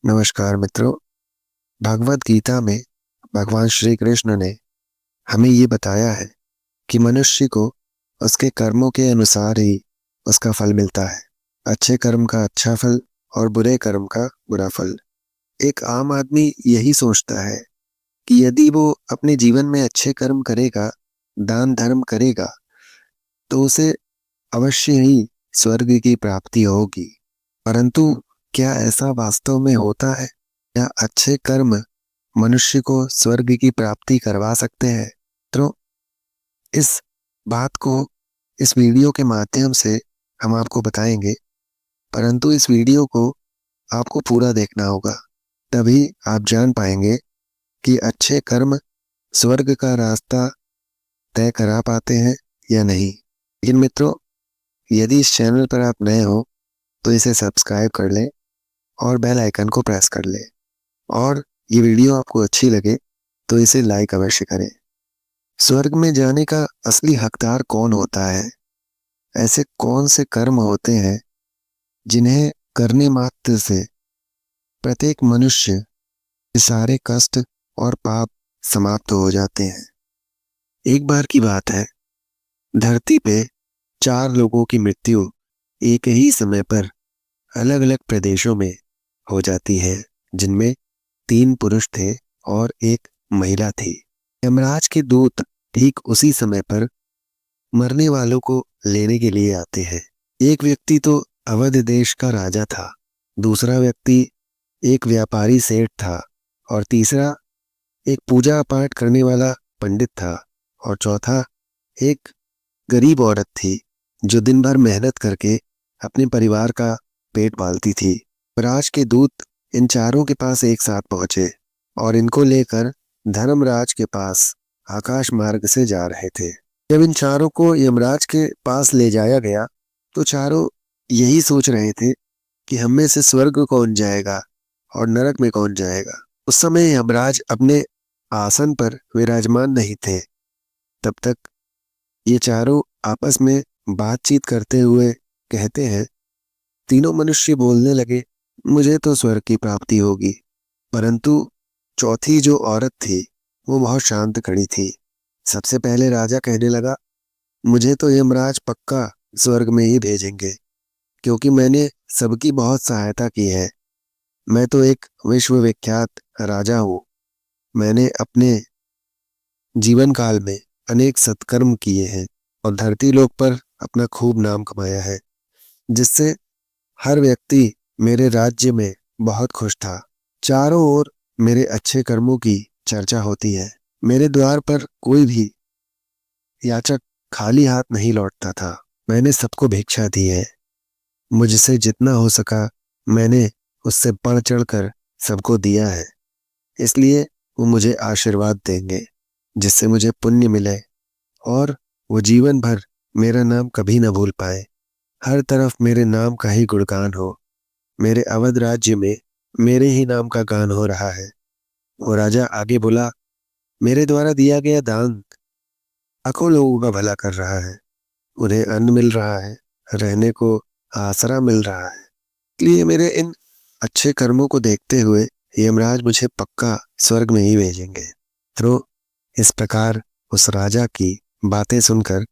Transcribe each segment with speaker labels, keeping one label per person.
Speaker 1: नमस्कार मित्रों। भगवत गीता में भगवान श्री कृष्ण ने हमें ये बताया है कि मनुष्य को उसके कर्मों के अनुसार ही उसका फल मिलता है। अच्छे कर्म का अच्छा फल और बुरे कर्म का बुरा फल। एक आम आदमी यही सोचता है कि यदि वो अपने जीवन में अच्छे कर्म करेगा, दान धर्म करेगा, तो उसे अवश्य ही स्वर्ग की प्राप्ति होगी। परंतु क्या ऐसा वास्तव में होता है? क्या अच्छे कर्म मनुष्य को स्वर्ग की प्राप्ति करवा सकते हैं? तो इस बात को इस वीडियो के माध्यम से हम आपको बताएंगे, परंतु इस वीडियो को आपको पूरा देखना होगा, तभी आप जान पाएंगे कि अच्छे कर्म स्वर्ग का रास्ता तय करा पाते हैं या नहीं। लेकिन मित्रों, यदि इस चैनल पर आप नए हो तो इसे सब्सक्राइब कर लें और बेल आइकन को प्रेस कर लें, और ये वीडियो आपको अच्छी लगे तो इसे लाइक अवश्य करें। स्वर्ग में जाने का असली हकदार कौन होता है? ऐसे कौन से कर्म होते हैं जिन्हें करने मात्र से प्रत्येक मनुष्य के सारे कष्ट और पाप समाप्त हो जाते हैं? एक बार की बात है, धरती पे 4 लोगों की मृत्यु एक ही समय पर अलग अलग प्रदेशों में हो जाती है, जिनमें 3 पुरुष थे और एक महिला थी। यमराज के दूत ठीक उसी समय पर मरने वालों को लेने के लिए आते हैं। एक व्यक्ति तो अवध देश का राजा था, दूसरा व्यक्ति एक व्यापारी सेठ था, और तीसरा एक पूजा पाठ करने वाला पंडित था, और चौथा एक गरीब औरत थी जो दिन भर मेहनत करके अपने परिवार का पेट पालती थी। राज के दूत इन चारों के पास एक साथ पहुंचे और इनको लेकर धर्मराज के पास आकाश मार्ग से जा रहे थे। जब इन चारों को यमराज के पास ले जाया गया तो चारों यही सोच रहे थे कि हम में से स्वर्ग कौन जाएगा और नरक में कौन जाएगा। उस समय यमराज अपने आसन पर विराजमान नहीं थे। तब तक ये चारों आपस में बातचीत करते हुए कहते हैं, तीनों मनुष्य बोलने लगे, मुझे तो स्वर्ग की प्राप्ति होगी। परंतु चौथी जो औरत थी वो बहुत शांत खड़ी थी। सबसे पहले राजा कहने लगा, मुझे तो यमराज पक्का स्वर्ग में ही भेजेंगे, क्योंकि मैंने सबकी बहुत सहायता की है। मैं तो एक विश्वविख्यात राजा हूँ। मैंने अपने जीवन काल में अनेक सत्कर्म किए हैं और धरती लोक पर अपना खूब नाम कमाया है, जिससे हर व्यक्ति मेरे राज्य में बहुत खुश था। चारों ओर मेरे अच्छे कर्मों की चर्चा होती है। मेरे द्वार पर कोई भी याचक खाली हाथ नहीं लौटता था। मैंने सबको भिक्षा दी है। मुझसे जितना हो सका मैंने उससे बढ़ चढ़कर सबको दिया है। इसलिए वो मुझे आशीर्वाद देंगे, जिससे मुझे पुण्य मिले और वो जीवन भर मेरा नाम कभी न भूल पाए। हर तरफ मेरे नाम का ही गुणगान हो। मेरे अवध राज्य में मेरे ही नाम का गान हो रहा है। वो राजा आगे बोला, मेरे द्वारा दिया गया दान लाखों लोगों का भला कर रहा है। उन्हें अन्न मिल रहा है, रहने को आसरा मिल रहा है। इसलिए मेरे इन अच्छे कर्मों को देखते हुए यमराज मुझे पक्का स्वर्ग में ही भेजेंगे। तो इस प्रकार उस राजा की बातें सुनकर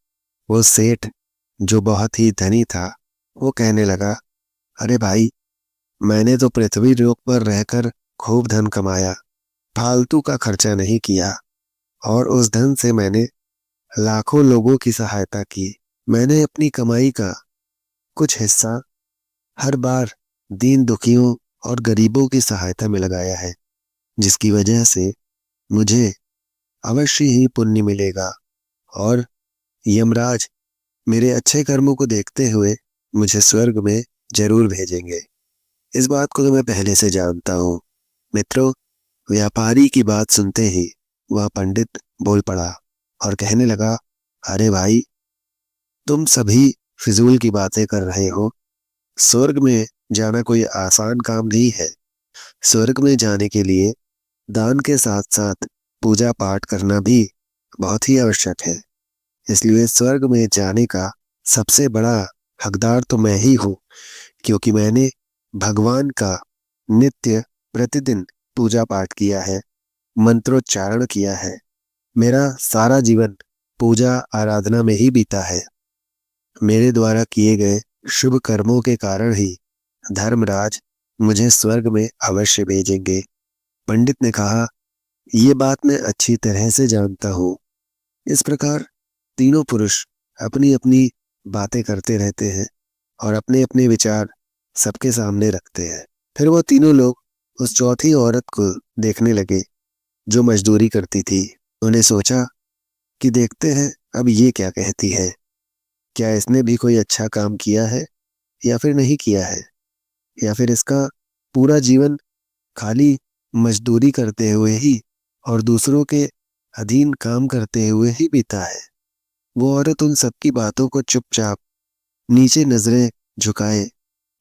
Speaker 1: वो सेठ, जो बहुत ही धनी था, वो कहने लगा, अरे भाई, मैंने तो पृथ्वी लोक पर रहकर खूब धन कमाया, फालतू का खर्चा नहीं किया, और उस धन से मैंने लाखों लोगों की सहायता की। मैंने अपनी कमाई का कुछ हिस्सा हर बार दीन दुखियों और गरीबों की सहायता में लगाया है, जिसकी वजह से मुझे अवश्य ही पुण्य मिलेगा और यमराज मेरे अच्छे कर्मों को देखते हुए मुझे स्वर्ग में जरूर भेजेंगे। इस बात को तो मैं पहले से जानता हूँ। मित्रों, व्यापारी की बात सुनते ही वह पंडित बोल पड़ा और कहने लगा, अरे भाई, तुम सभी फिजूल की बातें कर रहे हो। स्वर्ग में जाना कोई आसान काम नहीं है। स्वर्ग में जाने के लिए दान के साथ साथ पूजा पाठ करना भी बहुत ही आवश्यक है। इसलिए स्वर्ग में जाने का सबसे बड़ा हकदार तो मैं ही हूँ, क्योंकि मैंने भगवान का नित्य प्रतिदिन पूजा पाठ किया है, मंत्रोच्चारण किया है। मेरा सारा जीवन पूजा आराधना में ही बीता है। मेरे द्वारा किए गए शुभ कर्मों के कारण ही धर्मराज मुझे स्वर्ग में अवश्य भेजेंगे। पंडित ने कहा, ये बात मैं अच्छी तरह से जानता हूँ। इस प्रकार तीनों पुरुष अपनी अपनी बातें करते रहते हैं और अपने अपने विचार सबके सामने रखते हैं। फिर वो तीनों लोग उस चौथी औरत को देखने लगे जो मजदूरी करती थी। उन्हें सोचा कि देखते हैं अब ये क्या कहती है, क्या इसने भी कोई अच्छा काम किया है या फिर नहीं किया है, या फिर इसका पूरा जीवन खाली मजदूरी करते हुए ही और दूसरों के अधीन काम करते हुए ही बीता है। वो औरत उन सबकी बातों को चुपचाप नीचे नजरें झुकाए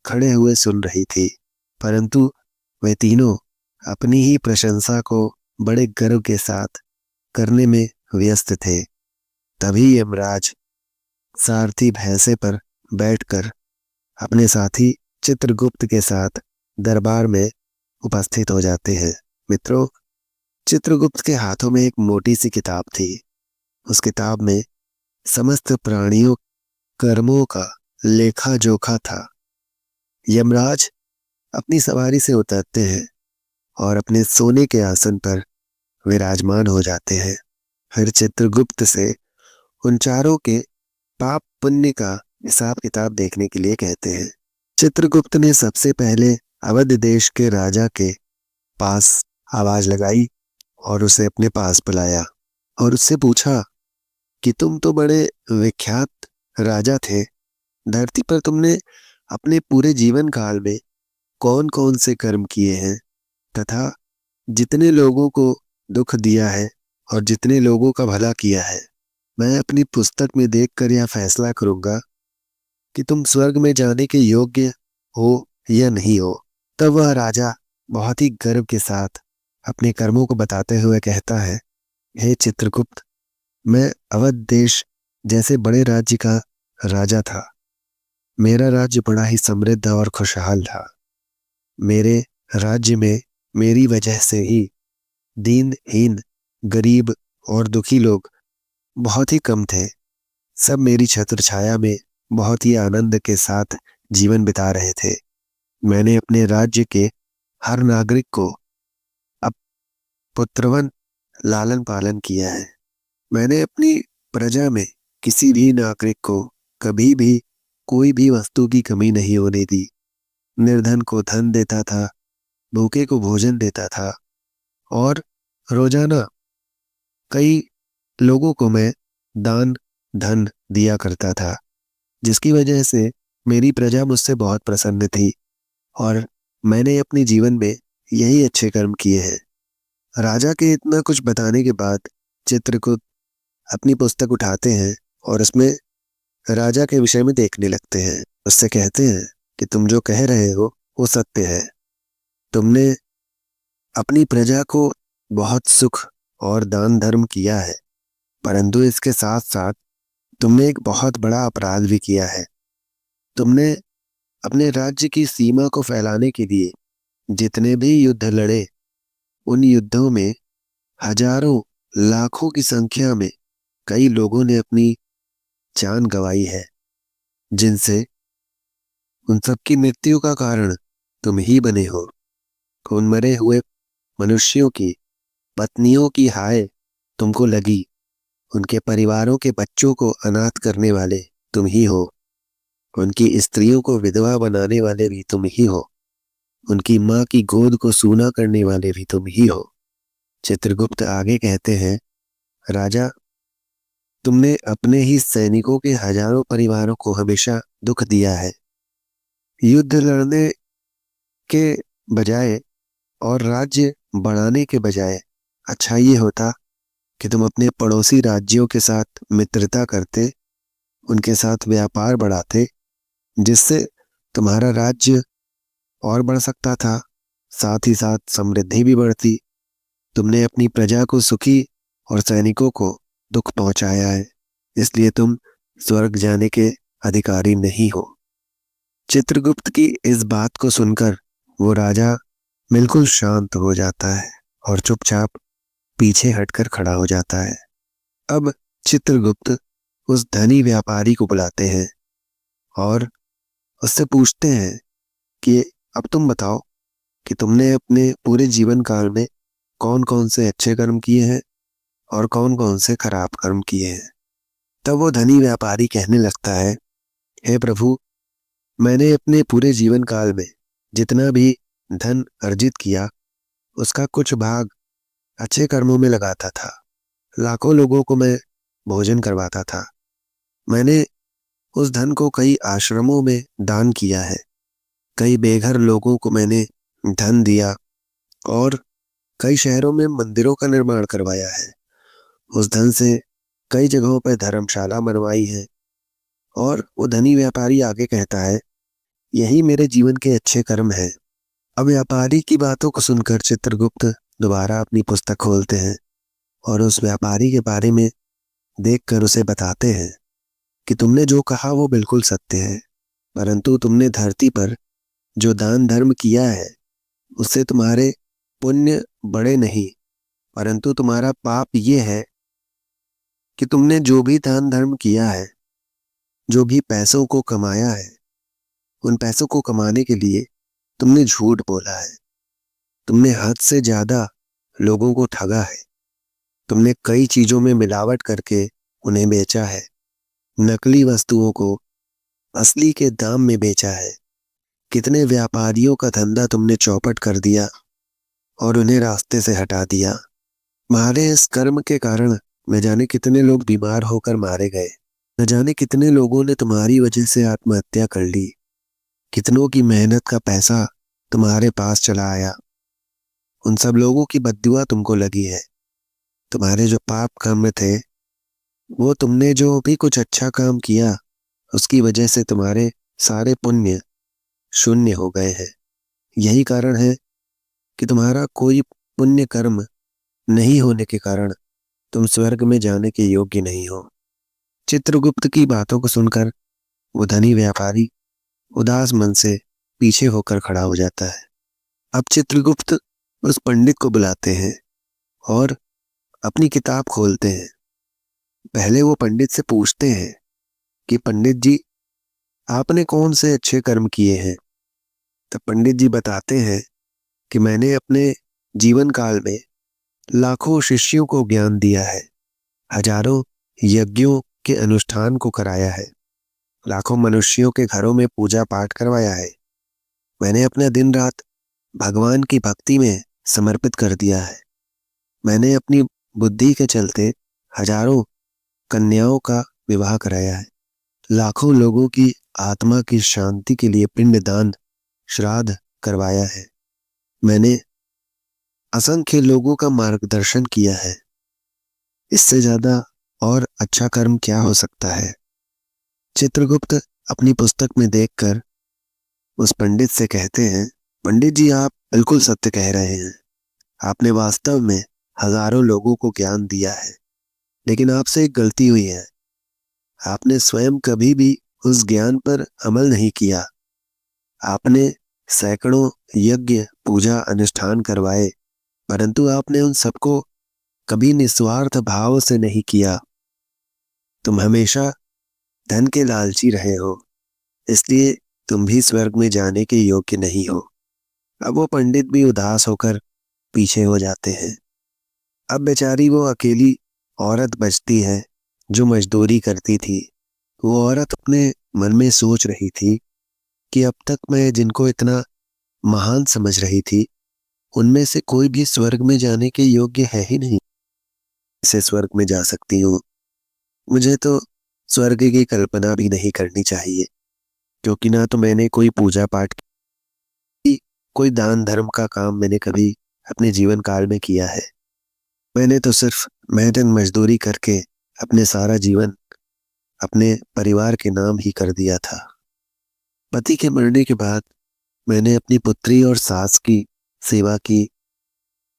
Speaker 1: खड़े हुए सुन रही थी, परंतु वे तीनों अपनी ही प्रशंसा को बड़े गर्व के साथ करने में व्यस्त थे। तभी यमराज सारथी भैंसे पर बैठकर अपने साथी चित्रगुप्त के साथ दरबार में उपस्थित हो जाते हैं। मित्रों, चित्रगुप्त के हाथों में एक मोटी सी किताब थी। उस किताब में समस्त प्राणियों कर्मों का लेखा जोखा था। यमराज अपनी सवारी से उतरते हैं और अपने सोने के आसन पर विराजमान हो जाते हैं। फिर चित्रगुप्त से उन चारों के पाप पुण्य का हिसाब किताब देखने के लिए कहते हैं। चित्रगुप्त ने सबसे पहले अवध देश के राजा के पास आवाज लगाई और उसे अपने पास बुलाया और उससे पूछा कि तुम तो बड़े विख्यात राजा थे। धरती पर तुमने अपने पूरे जीवन काल में कौन कौन से कर्म किए हैं तथा जितने लोगों को दुख दिया है और जितने लोगों का भला किया है, मैं अपनी पुस्तक में देखकर यह फैसला करूंगा कि तुम स्वर्ग में जाने के योग्य हो या नहीं हो। तब वह राजा बहुत ही गर्व के साथ अपने कर्मों को बताते हुए कहता है, हे चित्रगुप्त, मैं अवध देश जैसे बड़े राज्य का राजा था। मेरा राज्य बड़ा ही समृद्ध और खुशहाल था। मेरे राज्य में मेरी वजह से ही दीनहीन, गरीब और दुखी लोग बहुत ही कम थे। सब मेरी छत्र छाया में बहुत ही आनंद के साथ जीवन बिता रहे थे। मैंने अपने राज्य के हर नागरिक को अब पुत्रवन लालन पालन किया है। मैंने अपनी प्रजा में किसी भी नागरिक को कभी भी कोई भी वस्तु की कमी नहीं होने दी। निर्धन को धन देता था, भूखे को भोजन देता था और रोजाना कई लोगों को मैं दान धन दिया करता था, जिसकी वजह से मेरी प्रजा मुझसे बहुत प्रसन्न थी और मैंने अपने जीवन में यही अच्छे कर्म किए हैं। राजा के इतना कुछ बताने के बाद चित्रगुप्त अपनी पुस्तक उठाते हैं और उसमें राजा के विषय में देखने लगते हैं। उससे कहते हैं कि तुम जो कह रहे हो वो सत्य है। तुमने अपनी प्रजा को बहुत सुख और दान धर्म किया है, परंतु इसके साथ साथ तुमने एक बहुत बड़ा अपराध भी किया है। तुमने अपने राज्य की सीमा को फैलाने के लिए जितने भी युद्ध लड़े, उन युद्धों में हजारों लाखों की संख्या में कई लोगों ने अपनी जान गंवाई है, जिनसे उन सबकी मृत्यु का कारण तुम ही बने हो। उन मरे हुए मनुष्यों की पत्नियों की हाय तुमको लगी। उनके परिवारों के बच्चों को अनाथ करने वाले तुम ही हो। उनकी स्त्रियों को विधवा बनाने वाले भी तुम ही हो। उनकी माँ की गोद को सूना करने वाले भी तुम ही हो। चित्रगुप्त आगे कहते हैं, राजा, तुमने अपने ही सैनिकों के हजारों परिवारों को हमेशा दुख दिया है। युद्ध लड़ने के बजाय और राज्य बढ़ाने के बजाय अच्छा ये होता कि तुम अपने पड़ोसी राज्यों के साथ मित्रता करते, उनके साथ व्यापार बढ़ाते, जिससे तुम्हारा राज्य और बढ़ सकता था, साथ ही साथ समृद्धि भी बढ़ती। तुमने अपनी प्रजा को सुखी और सैनिकों को दुख पहुंचाया है, इसलिए तुम स्वर्ग जाने के अधिकारी नहीं हो। चित्रगुप्त की इस बात को सुनकर वो राजा बिल्कुल शांत हो जाता है और चुपचाप पीछे हटकर खड़ा हो जाता है। अब चित्रगुप्त उस धनी व्यापारी को बुलाते हैं और उससे पूछते हैं कि अब तुम बताओ कि तुमने अपने पूरे जीवन काल में कौन कौन से अच्छे कर्म किए हैं और कौन कौन से खराब कर्म किए हैं। तब वो धनी व्यापारी कहने लगता है, हे प्रभु, मैंने अपने पूरे जीवन काल में जितना भी धन अर्जित किया उसका कुछ भाग अच्छे कर्मों में लगाता था। लाखों लोगों को मैं भोजन करवाता था। मैंने उस धन को कई आश्रमों में दान किया है। कई बेघर लोगों को मैंने धन दिया और कई शहरों में मंदिरों का निर्माण करवाया है। उस धन से कई जगहों पर धर्मशाला बनवाई है। और वो धनी व्यापारी आगे कहता है, यही मेरे जीवन के अच्छे कर्म हैं। अब व्यापारी की बातों को सुनकर चित्रगुप्त दोबारा अपनी पुस्तक खोलते हैं और उस व्यापारी के बारे में देखकर उसे बताते हैं कि तुमने जो कहा वो बिल्कुल सत्य है, परंतु तुमने धरती पर जो दान धर्म किया है उससे तुम्हारे पुण्य बड़े नहीं, परंतु तुम्हारा पाप ये है कि तुमने जो भी दान धर्म किया है, जो भी पैसों को कमाया है, उन पैसों को कमाने के लिए तुमने झूठ बोला है। तुमने हद से ज्यादा लोगों को ठगा है। तुमने कई चीजों में मिलावट करके उन्हें बेचा है। नकली वस्तुओं को असली के दाम में बेचा है। कितने व्यापारियों का धंधा तुमने चौपट कर दिया और उन्हें रास्ते से हटा दिया। तुम्हारे इस कर्म के कारण न जाने कितने लोग बीमार होकर मारे गए। न जाने कितने लोगों ने तुम्हारी वजह से आत्महत्या कर ली। कितनों की मेहनत का पैसा तुम्हारे पास चला आया। उन सब लोगों की बद्दुआ तुमको लगी है। तुम्हारे जो पाप कर्म थे, वो तुमने जो भी कुछ अच्छा काम किया उसकी वजह से तुम्हारे सारे पुण्य शून्य हो गए हैं। यही कारण है कि तुम्हारा कोई पुण्य कर्म नहीं होने के कारण तुम स्वर्ग में जाने के योग्य नहीं हो। चित्रगुप्त की बातों को सुनकर वो धनी व्यापारी उदास मन से पीछे होकर खड़ा हो जाता है। अब चित्रगुप्त उस पंडित को बुलाते हैं और अपनी किताब खोलते हैं। पहले वो पंडित से पूछते हैं कि पंडित जी, आपने कौन से अच्छे कर्म किए हैं। तब पंडित जी बताते हैं कि मैंने अपने जीवन काल में लाखों शिष्यों को ज्ञान दिया है। हजारों यज्ञों के अनुष्ठान को कराया है। लाखों मनुष्यों के घरों में पूजा पाठ करवाया है। मैंने अपना दिन रात भगवान की भक्ति में समर्पित कर दिया है। मैंने अपनी बुद्धि के चलते हजारों कन्याओं का विवाह कराया है। लाखों लोगों की आत्मा की शांति के लिए पिंडदान श्राद्ध करवाया है। मैंने असंख्य लोगों का मार्गदर्शन किया है। इससे ज्यादा और अच्छा कर्म क्या हो सकता है। चित्रगुप्त अपनी पुस्तक में देखकर उस पंडित से कहते हैं, पंडित जी, आप बिल्कुल सत्य कह रहे हैं। आपने वास्तव में हजारों लोगों को ज्ञान दिया है, लेकिन आपसे एक गलती हुई है। आपने स्वयं कभी भी उस ज्ञान पर अमल नहीं किया। आपने सैकड़ों यज्ञ पूजा अनुष्ठान करवाए, परंतु आपने उन सबको कभी निस्वार्थ भाव से नहीं किया। तुम हमेशा धन के लालची रहे हो, इसलिए तुम भी स्वर्ग में जाने के योग्य नहीं हो। अब वो पंडित भी उदास होकर पीछे हो जाते हैं। अब बेचारी वो अकेली औरत बचती है जो मजदूरी करती थी। वो औरत अपने मन में सोच रही थी कि अब तक मैं जिनको इतना महान समझ रही थी, उनमें से कोई भी स्वर्ग में जाने के योग्य है ही नहीं। इसे स्वर्ग में जा सकती हूँ। मुझे तो स्वर्ग की कल्पना भी नहीं करनी चाहिए, क्योंकि ना तो मैंने कोई पूजा पाठ की, कोई दान धर्म का काम मैंने कभी अपने जीवन काल में किया है। मैंने तो सिर्फ मेहनत मजदूरी करके अपने सारा जीवन अपने परिवार के नाम ही कर दिया था। पति के मरने के बाद मैंने अपनी पुत्री और सास की सेवा की।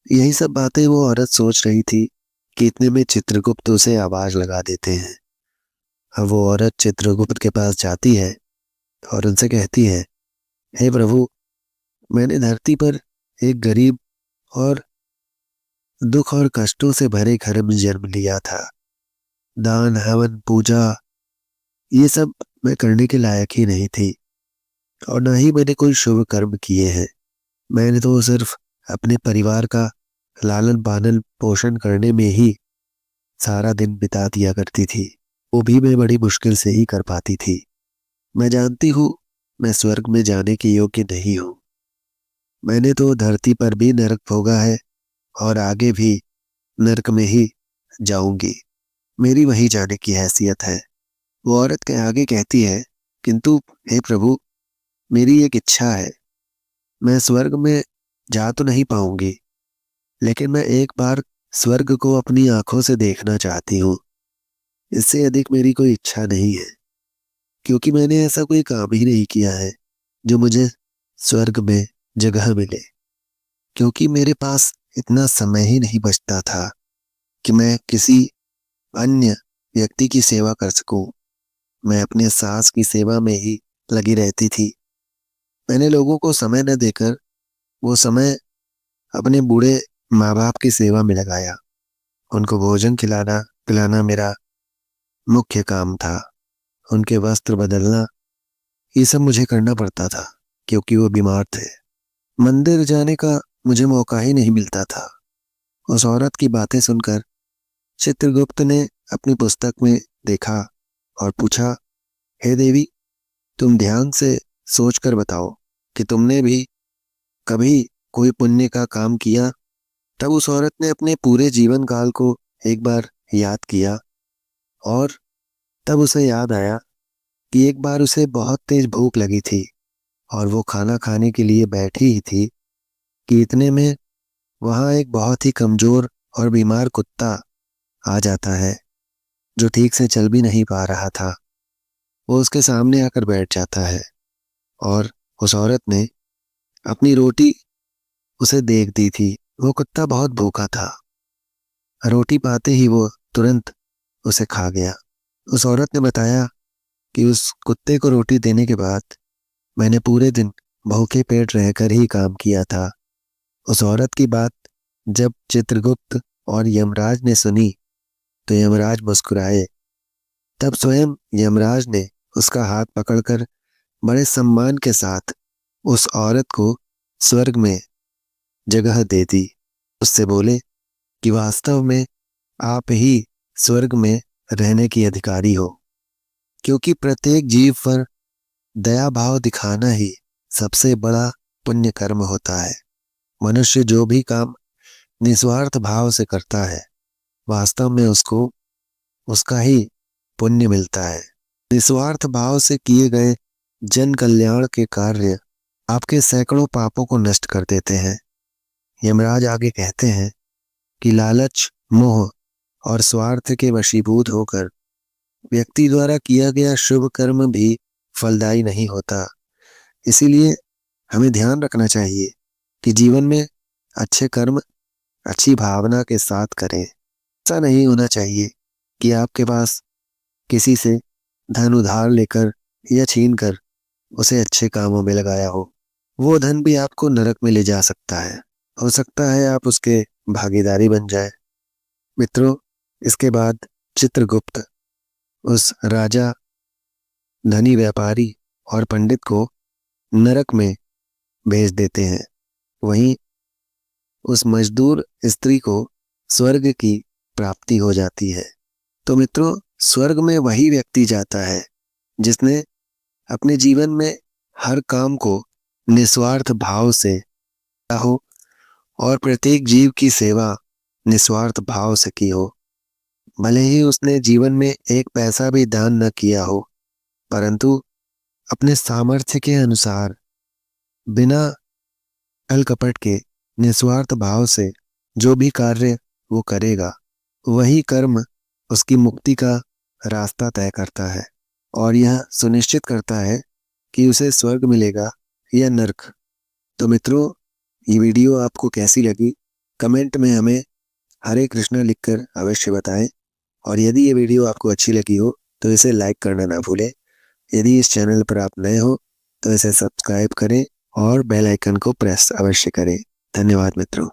Speaker 1: यही सब बातें वो औरत सोच रही थी कि इतने में चित्रगुप्त उसे आवाज लगा देते हैं। अब वो औरत चित्रगुप्त के पास जाती है और उनसे कहती है, हे प्रभु, मैंने धरती पर एक गरीब और दुख और कष्टों से भरे घर में जन्म लिया था। दान, हवन, पूजा, ये सब मैं करने के लायक ही नहीं थी, और ना ही मैंने कोई शुभ कर्म किए हैं। मैंने तो सिर्फ अपने परिवार का लालन पालन पोषण करने में ही सारा दिन बिता दिया करती थी। वो भी मैं बड़ी मुश्किल से ही कर पाती थी। मैं जानती हूँ मैं स्वर्ग में जाने के योग्य नहीं हूँ। मैंने तो धरती पर भी नरक भोगा है और आगे भी नरक में ही जाऊंगी। मेरी वहीं जाने की हैसियत है। वो औरत के आगे कहती है, किंतु हे प्रभु, मेरी एक इच्छा है। मैं स्वर्ग में जा तो नहीं पाऊंगी, लेकिन मैं एक बार स्वर्ग को अपनी आंखों से देखना चाहती हूँ। इससे अधिक मेरी कोई इच्छा नहीं है, क्योंकि मैंने ऐसा कोई काम ही नहीं किया है जो मुझे स्वर्ग में जगह मिले। क्योंकि मेरे पास इतना समय ही नहीं बचता था कि मैं किसी अन्य व्यक्ति की सेवा कर सकूं। मैं अपने सास की सेवा में ही लगी रहती थी। मैंने लोगों को समय न देकर वो समय अपने बूढ़े माँ बाप की सेवा में लगाया। उनको भोजन खिलाना पिलाना मेरा मुख्य काम था। उनके वस्त्र बदलना, ये सब मुझे करना पड़ता था, क्योंकि वो बीमार थे। मंदिर जाने का मुझे मौका ही नहीं मिलता था। उस औरत की बातें सुनकर चित्रगुप्त ने अपनी पुस्तक में देखा और पूछा, हे देवी, तुम ध्यान से सोचकर बताओ कि तुमने भी कभी कोई पुण्य का काम किया। तब उस औरत ने अपने पूरे जीवन काल को एक बार याद किया, और तब उसे याद आया कि एक बार उसे बहुत तेज भूख लगी थी और वो खाना खाने के लिए बैठी ही थी कि इतने में वहां एक बहुत ही कमजोर और बीमार कुत्ता आ जाता है, जो ठीक से चल भी नहीं पा रहा था। वो उसके सामने आकर बैठ जाता है, और उस औरत ने अपनी रोटी उसे देख दी थी। वो कुत्ता बहुत भूखा था। रोटी पाते ही वो तुरंत उसे खा गया। उस औरत ने बताया कि उस कुत्ते को रोटी देने के बाद मैंने पूरे दिन भूखे पेट रहकर ही काम किया था। उस औरत की बात जब चित्रगुप्त और यमराज ने सुनी तो यमराज मुस्कुराए। तब स्वयं यमराज ने उसका हाथ पकड़कर बड़े सम्मान के साथ उस औरत को स्वर्ग में जगह दे दी। उससे बोले कि वास्तव में आप ही स्वर्ग में रहने की अधिकारी हो, क्योंकि प्रत्येक जीव पर दया भाव दिखाना ही सबसे बड़ा पुण्य कर्म होता है। मनुष्य जो भी काम निस्वार्थ भाव से करता है, वास्तव में उसको उसका ही पुण्य मिलता है। निस्वार्थ भाव से किए गए जन कल्याण के कार्य आपके सैकड़ों पापों को नष्ट कर देते हैं। यमराज आगे कहते हैं कि लालच, मोह और स्वार्थ के वशीभूत होकर व्यक्ति द्वारा किया गया शुभ कर्म भी फलदायी नहीं होता। इसीलिए हमें ध्यान रखना चाहिए कि जीवन में अच्छे कर्म अच्छी भावना के साथ करें। ऐसा नहीं होना चाहिए कि आपके पास किसी से धन उधार लेकर या छीन कर उसे अच्छे कामों में लगाया हो। वो धन भी आपको नरक में ले जा सकता है। हो सकता है आप उसके भागीदारी बन जाए। मित्रों, इसके बाद चित्रगुप्त उस राजा, धनी व्यापारी और पंडित को नरक में भेज देते हैं। वहीं उस मजदूर स्त्री को स्वर्ग की प्राप्ति हो जाती है। तो मित्रों, स्वर्ग में वही व्यक्ति जाता है जिसने अपने जीवन में हर काम को निस्वार्थ भाव से किया हो और प्रत्येक जीव की सेवा निस्वार्थ भाव से की हो। भले ही उसने जीवन में एक पैसा भी दान न किया हो, परंतु अपने सामर्थ्य के अनुसार बिना छल कपट के निस्वार्थ भाव से जो भी कार्य वो करेगा, वही कर्म उसकी मुक्ति का रास्ता तय करता है और यह सुनिश्चित करता है कि उसे स्वर्ग मिलेगा या नरक। तो मित्रों, ये वीडियो आपको कैसी लगी कमेंट में हमें हरे कृष्णा लिखकर अवश्य बताएं। और यदि ये वीडियो आपको अच्छी लगी हो तो इसे लाइक करना ना भूलें। यदि इस चैनल पर आप नए हो तो इसे सब्सक्राइब करें और बेल आइकन को प्रेस अवश्य करें, धन्यवाद मित्रों।